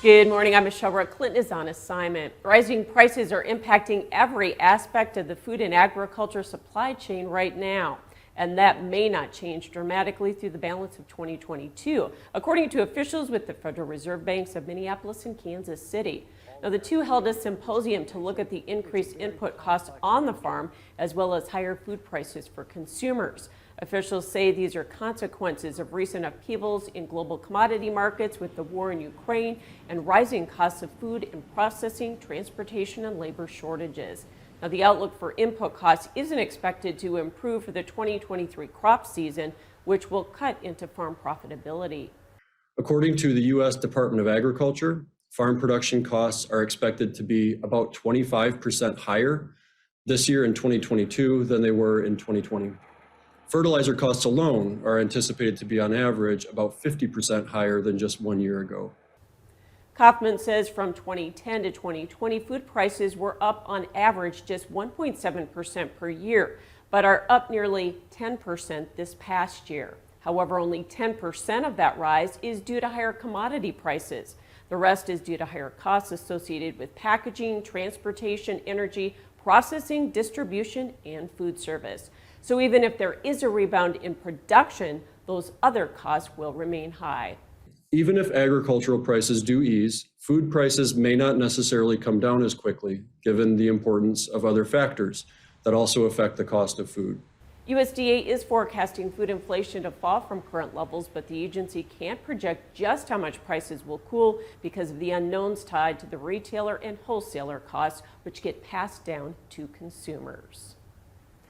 Good morning, I'm Michelle Rook. Clinton is on assignment. Rising prices are impacting every aspect of the food and agriculture supply chain right now, and that may not change dramatically through the balance of 2022, according to officials with the Federal Reserve Banks of Minneapolis and Kansas City. Now, the two held a symposium to look at the increased input costs on the farm, as well as higher food prices for consumers. Officials say these are consequences of recent upheavals in global commodity markets with the war in Ukraine and rising costs of food and processing, transportation, and labor shortages. Now, the outlook for input costs isn't expected to improve for the 2023 crop season, which will cut into farm profitability. According to the U.S. Department of Agriculture, farm production costs are expected to be about 25% higher this year in 2022 than they were in 2020. Fertilizer costs alone are anticipated to be on average about 50% higher than just 1 year ago. Kaufman says from 2010 to 2020, food prices were up on average just 1.7% per year, but are up nearly 10% this past year. However, only 10% of that rise is due to higher commodity prices. The rest is due to higher costs associated with packaging, transportation, energy, processing, distribution, and food service. So even if there is a rebound in production, those other costs will remain high. Even if agricultural prices do ease, food prices may not necessarily come down as quickly, given the importance of other factors that also affect the cost of food. USDA is forecasting food inflation to fall from current levels, but the agency can't project just how much prices will cool because of the unknowns tied to the retailer and wholesaler costs, which get passed down to consumers.